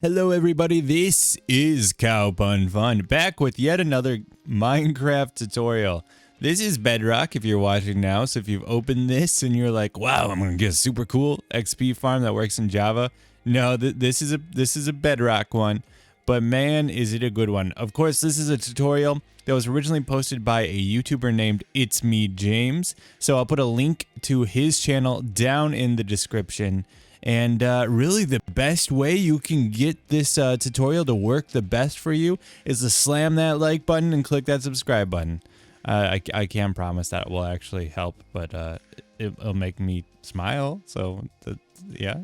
Hello everybody, this is Fun, back with yet another Minecraft tutorial. This is Bedrock if you're watching now, so if you've opened this and you're like, wow, I'm gonna get a super cool XP farm that works in Java. No, this is a Bedrock one, but man, is it a good one. Of course, this is a tutorial that was originally posted by a YouTuber named It's Me James, so I'll put a link to his channel down in the description. And really the best way you can get this tutorial to work the best for you is to slam that like button and click that subscribe button. I can't promise that will actually help, but it'll make me smile. So yeah.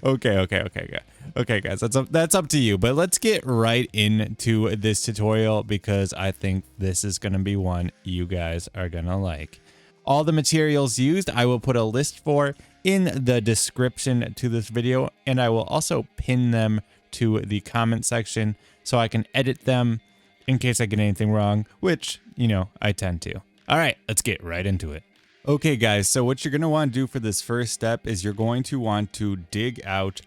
Okay guys, that's up to you, but let's get right into this tutorial because I think this is gonna be one you guys are gonna like. All the materials used I will put a list for in the description to this video, and I will also pin them to the comment section so I can edit them in case I get anything wrong, which, you know, I tend to. All right, let's get right into it. Okay guys, so what you're going to want to do for this first step is you're going to want to dig out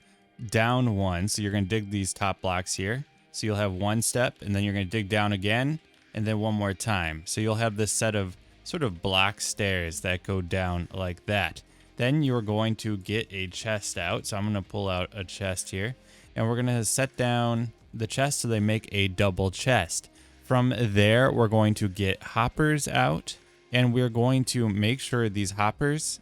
down one. So you're going to dig these top blocks here. So you'll have one step, and then you're going to dig down again, and then one more time. So you'll have this set of sort of block stairs that go down like that. Then you're going to get a chest out. So I'm going to pull out a chest here, and we're going to set down the chest so they make a double chest. From there, we're going to get hoppers out, and we're going to make sure these hoppers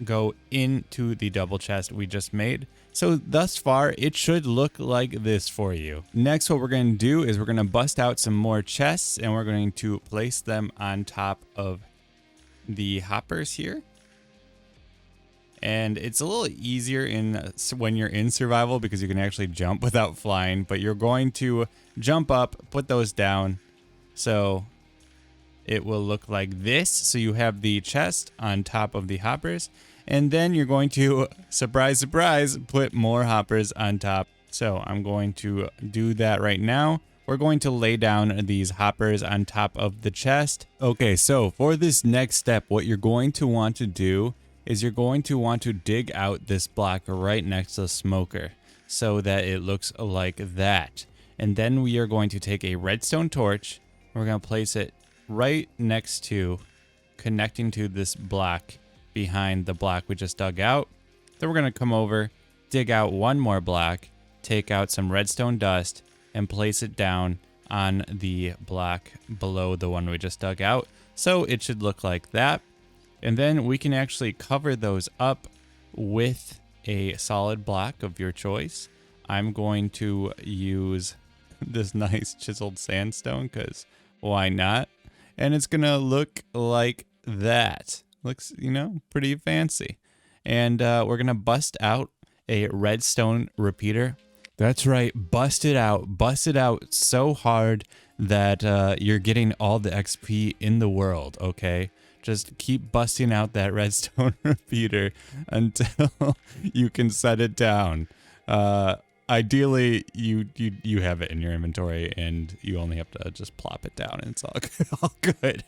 go into the double chest we just made. So thus far, it should look like this for you. Next, what we're going to do is we're going to bust out some more chests, and we're going to place them on top of the hoppers here. And it's a little easier when you're in survival because you can actually jump without flying, but you're going to jump up, put those down, so it will look like this. So you have the chest on top of the hoppers, and then you're going to, surprise, surprise, put more hoppers on top. So I'm going to do that right now. We're going to lay down these hoppers on top of the chest. Okay, so for this next step, what you're going to want to do is you're going to want to dig out this block right next to the smoker so that it looks like that. And then we are going to take a redstone torch. We're going to place it right next to, connecting to this block behind the block we just dug out. Then we're going to come over, dig out one more block, take out some redstone dust, and place it down on the block below the one we just dug out. So it should look like that. And then we can actually cover those up with a solid block of your choice. I'm going to use this nice chiseled sandstone because why not? And it's going to look like that. Looks, you know, pretty fancy. And we're going to bust out a redstone repeater. That's right, bust it out so hard that you're getting all the XP in the world, okay? Just keep busting out that redstone repeater until you can set it down. Ideally, you have it in your inventory and you only have to just plop it down and it's all good.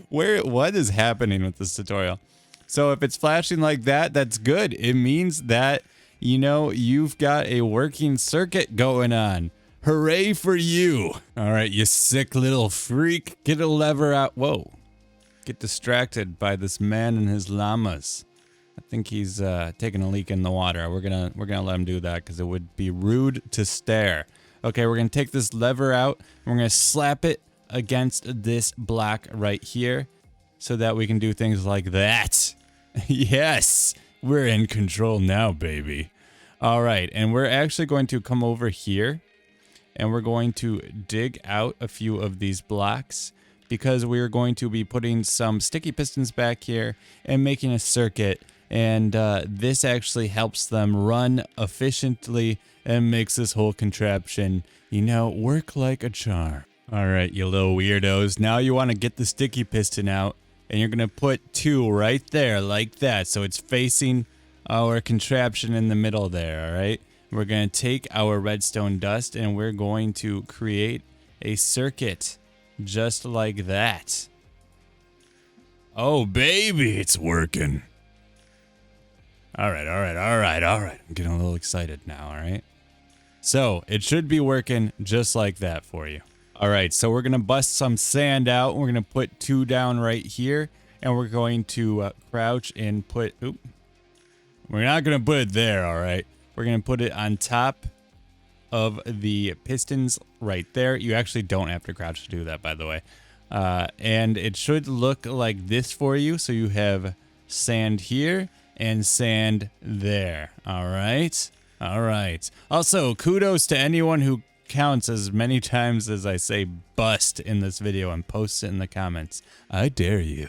What is happening with this tutorial? So if it's flashing like that, that's good. It means that, you know, you've got a working circuit going on. Hooray for you. All right, you sick little freak. Get a lever out. Whoa. Get distracted by this man and his llamas. I think he's taking a leak in the water. We're gonna let him do that because it would be rude to stare. Okay, we're gonna take this lever out and we're gonna slap it against this block right here so that we can do things like that. Yes, we're in control now, baby. All right, and we're actually going to come over here and we're going to dig out a few of these blocks because we're going to be putting some sticky pistons back here and making a circuit. And this actually helps them run efficiently and makes this whole contraption, you know, work like a charm. All right, you little weirdos. Now you want to get the sticky piston out and you're going to put two right there like that. So it's facing our contraption in the middle there, all right? We're going to take our redstone dust and we're going to create a circuit just like that. Oh, baby, it's working. All right. I'm getting a little excited now, all right? So it should be working just like that for you. All right, so we're gonna bust some sand out. We're gonna put 2 down right here, and we're going to crouch and put, oop. We're not gonna put it there, all right? We're gonna put it on top of the pistons right there. You actually don't have to crouch to do that, by the way. And it should look like this for you. So you have sand here and sand there. All right. All right. Also, kudos to anyone who counts as many times as I say bust in this video and posts it in the comments. I dare you.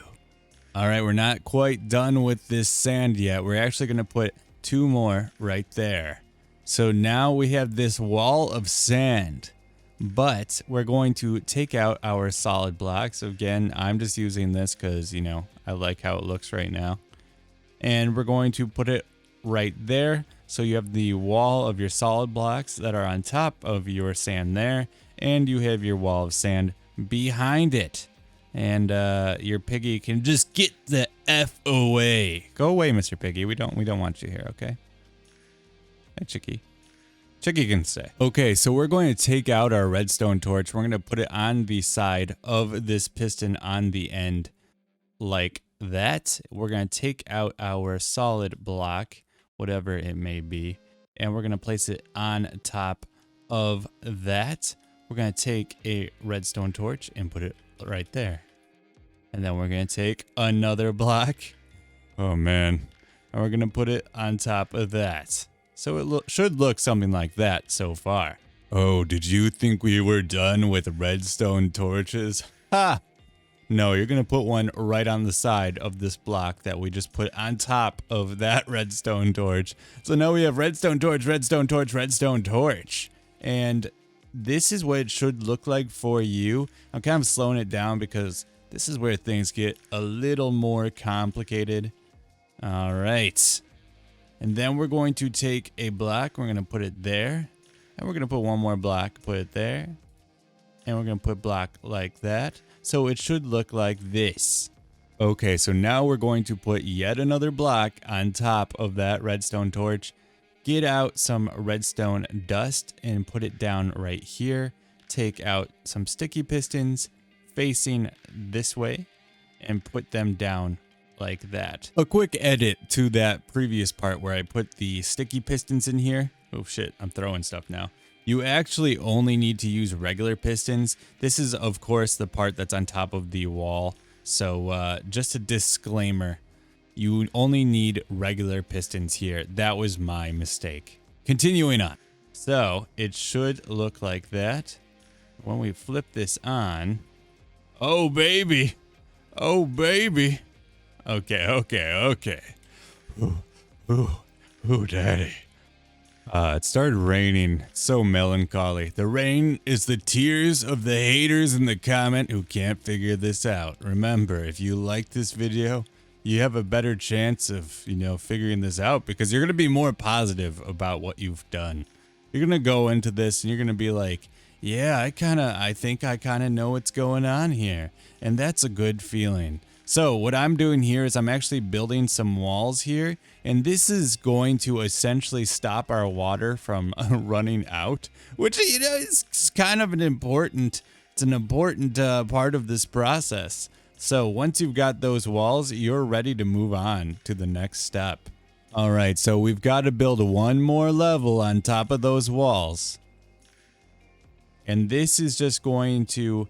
All right, we're not quite done with this sand yet. We're actually going to put 2 more right there. So now we have this wall of sand, but we're going to take out our solid blocks. Again, I'm just using this because, you know, I like how it looks right now. And we're going to put it right there. So you have the wall of your solid blocks that are on top of your sand there, and you have your wall of sand behind it. And your piggy can just get the F away. Go away, Mr. Piggy. We don't want you here, okay? Hey, Chicky. Chicky can stay. Okay, so we're going to take out our redstone torch. We're going to put it on the side of this piston on the end like that. We're going to take out our solid block, whatever it may be, and we're going to place it on top of that. We're going to take a redstone torch and put it right there. And then we're going to take another block. Oh, man. And we're going to put it on top of that. So it should look something like that so far. Oh, did you think we were done with redstone torches? Ha! No, you're going to put one right on the side of this block that we just put on top of that redstone torch. So now we have redstone torch, redstone torch, redstone torch. And this is what it should look like for you. I'm kind of slowing it down because this is where things get a little more complicated. All right. And then we're going to take a block. We're going to put it there. And we're going to put one more block, put it there. And we're going to put block like that. So it should look like this. Okay, so now we're going to put yet another block on top of that redstone torch. Get out some redstone dust and put it down right here. Take out some sticky pistons facing this way and put them down like that. A quick edit to that previous part where I put the sticky pistons in here. Oh shit, I'm throwing stuff now. You actually only need to use regular pistons. This is, of course, the part that's on top of the wall. So just a disclaimer, you only need regular pistons here. That was my mistake. Continuing on. So it should look like that. When we flip this on, oh baby, oh baby. Okay. Ooh, daddy. It started raining. It's so melancholy. The rain is the tears of the haters in the comment who can't figure this out. Remember, if you like this video, you have a better chance of, figuring this out because you're going to be more positive about what you've done. You're going to go into this and you're going to be like, yeah, I think I kind of know what's going on here. And that's a good feeling. So what I'm doing here is I'm actually building some walls here, and this is going to essentially stop our water from running out, which, is kind of an important part of this process. So once you've got those walls, you're ready to move on to the next step. All right, so we've got to build one more level on top of those walls. And this is just going to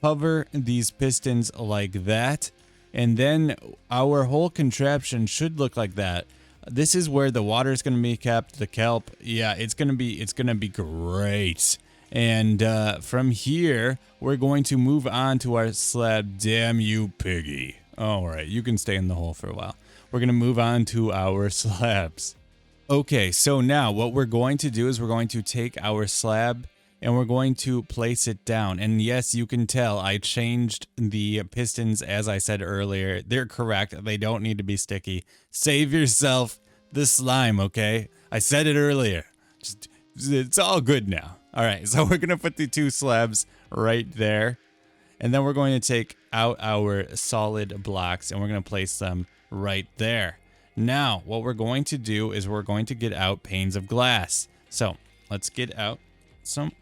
cover these pistons like that. And then our whole contraption should look like that. This is where the water is going to be kept, the kelp. Yeah, it's going to be great. And from here, we're going to move on to our slab. Damn you, piggy. All right, you can stay in the hole for a while. We're going to move on to our slabs. Okay, so now what we're going to do is we're going to take our slab and we're going to place it down. And yes, you can tell I changed the pistons as I said earlier. They're correct. They don't need to be sticky. Save yourself the slime, okay? I said it earlier. It's all good now. All right, so we're going to put the 2 slabs right there. And then we're going to take out our solid blocks and we're going to place them right there. Now, what we're going to do is we're going to get out panes of glass. So let's get out some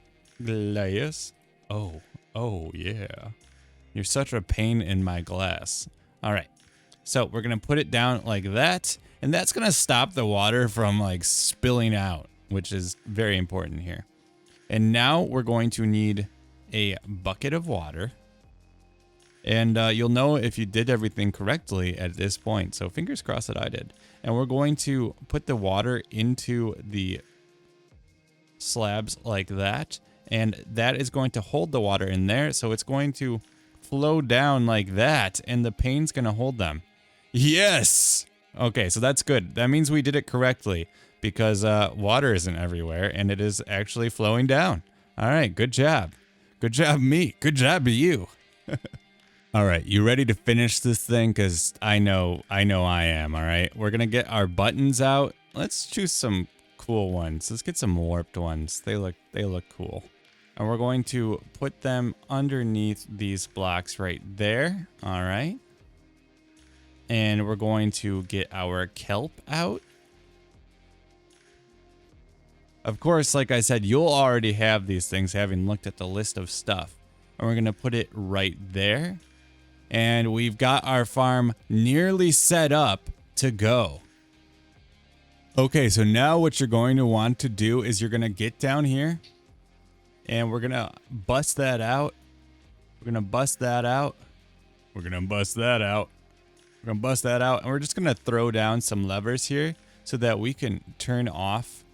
glass. Oh yeah. You're such a pain in my glass. All right. So we're going to put it down like that, and that's going to stop the water from like spilling out, which is very important here. And now we're going to need a bucket of water. And you'll know if you did everything correctly at this point. So fingers crossed that I did. And we're going to put the water into the slabs like that. And that is going to hold the water in there. So it's going to flow down like that. And the pane's going to hold them. Yes! Okay, so that's good. That means we did it correctly. Because water isn't everywhere. And it is actually flowing down. All right, good job. Good job, me. Good job to you. All right, you ready to finish this thing? Because I know I am, all right? We're going to get our buttons out. Let's choose some cool ones. Let's get some warped ones. They look cool. And we're going to put them underneath these blocks right there. All right. And we're going to get our kelp out. Of course, like I said, you'll already have these things having looked at the list of stuff. And we're going to put it right there. And we've got our farm nearly set up to go. Okay, so now what you're going to want to do is you're going to get down here. And we're going to bust that out. We're going to bust that out. We're going to bust that out. We're going to bust that out. And we're just going to throw down some levers here so that we can turn off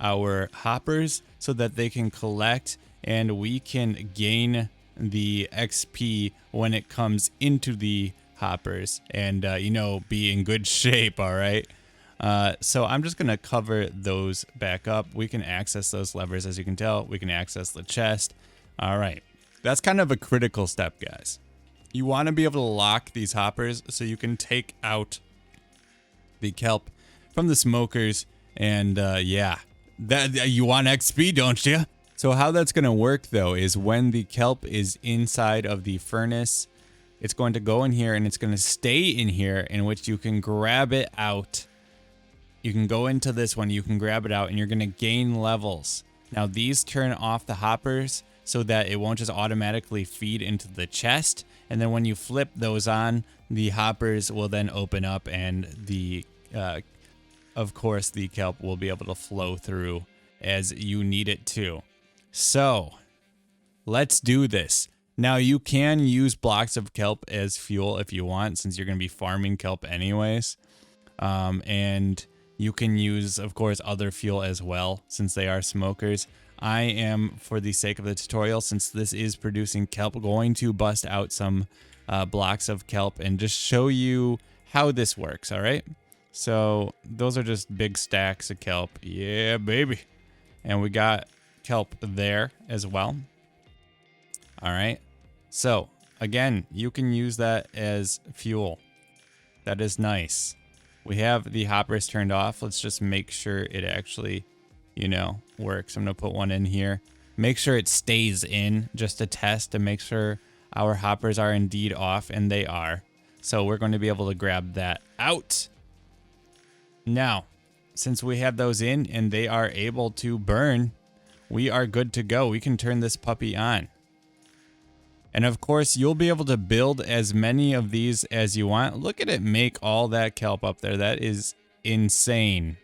our hoppers so that they can collect and we can gain the XP when it comes into the hoppers and, you know, be in good shape, all right? So I'm just going to cover those back up. We can access those levers, as you can tell. We can access the chest. All right. That's kind of a critical step, guys. You want to be able to lock these hoppers so you can take out the kelp from the smokers. And, yeah, that you want XP, don't you? So how that's going to work, though, is when the kelp is inside of the furnace, it's going to go in here and it's going to stay in here, in which you can grab it out. You can go into this one, you can grab it out, and you're going to gain levels. Now, these turn off the hoppers so that it won't just automatically feed into the chest. And then when you flip those on, the hoppers will then open up and the, of course, the kelp will be able to flow through as you need it to. So, let's do this. Now, you can use blocks of kelp as fuel if you want, since you're going to be farming kelp anyways. And you can use, of course, other fuel as well, since they are smokers. I am, for the sake of the tutorial, since this is producing kelp, going to bust out some blocks of kelp and just show you how this works, all right? So, those are just big stacks of kelp. Yeah, baby. And we got kelp there as well. All right. So again, you can use that as fuel. That is nice. We have the hoppers turned off. Let's just make sure it actually, you know, works. I'm going to put one in here. Make sure it stays in just to test to make sure our hoppers are indeed off, and they are. So we're going to be able to grab that out. Now, since we have those in and they are able to burn, we are good to go. We can turn this puppy on. And of course, you'll be able to build as many of these as you want. Look at it make all that kelp up there. That is insane.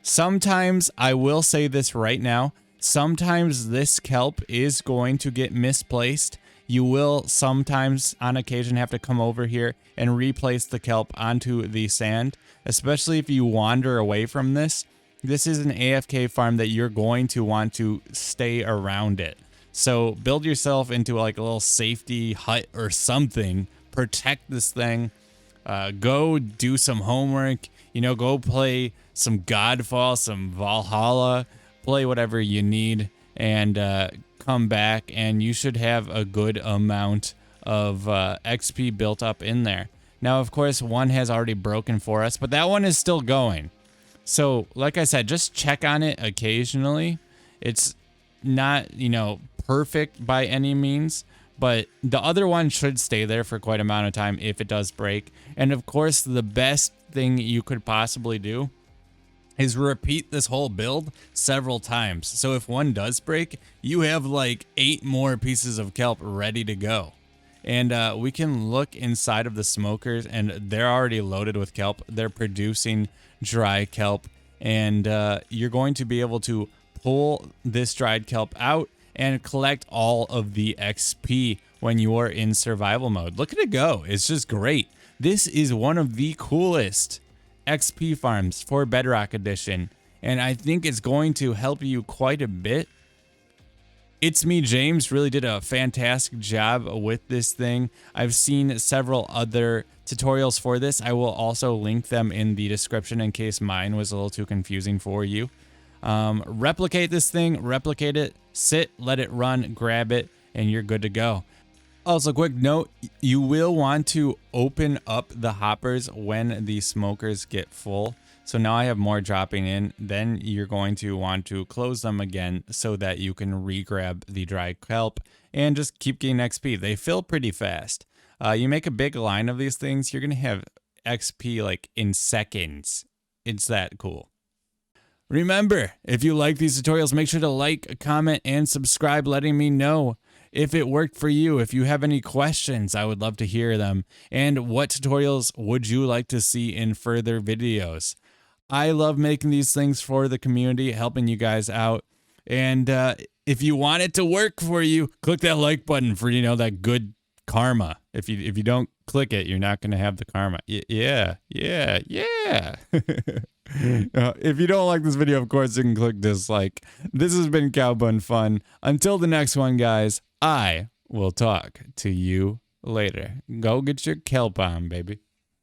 Sometimes, I will say this right now, sometimes this kelp is going to get misplaced. You will sometimes, on occasion, have to come over here and replace the kelp onto the sand, especially if you wander away from this. This is an AFK farm that you're going to want to stay around it. So build yourself into like a little safety hut or something. Protect this thing. Go do some homework. You know, go play some Godfall, some Valhalla. Play whatever you need and come back and you should have a good amount of XP built up in there. Now, of course, one has already broken for us, but that one is still going. So, like I said, just check on it occasionally. It's not, you know, perfect by any means, but the other one should stay there for quite a amount of time if it does break. And of course, the best thing you could possibly do is repeat this whole build several times. So if one does break, you have like 8 more pieces of kelp ready to go. And we can look inside of the smokers, and they're already loaded with kelp. They're producing dry kelp, and you're going to be able to pull this dried kelp out and collect all of the XP when you are in survival mode. Look at it go. It's just great. This is one of the coolest XP farms for Bedrock Edition, and I think it's going to help you quite a bit. It's Me James really did a fantastic job with this thing. I've seen several other tutorials for this. I will also link them in the description in case mine was a little too confusing for you. Replicate this thing, replicate it, sit, let it run, grab it, and you're good to go. Also, quick note, you will want to open up the hoppers when the smokers get full. So now I have more dropping in. Then you're going to want to close them again so that you can re-grab the dry kelp and just keep getting XP. They fill pretty fast. You make a big line of these things, you're going to have XP like in seconds. It's that cool. Remember, if you like these tutorials, make sure to like, comment, and subscribe, letting me know if it worked for you. If you have any questions, I would love to hear them. And what tutorials would you like to see in further videos? I love making these things for the community, helping you guys out. And if you want it to work for you, click that like button for, you know, that good karma. If you don't click it, you're not going to have the karma. Yeah. If you don't like this video, of course, you can click dislike. This has been Cowbun Fun. Until the next one, guys, I will talk to you later. Go get your kelp on, baby.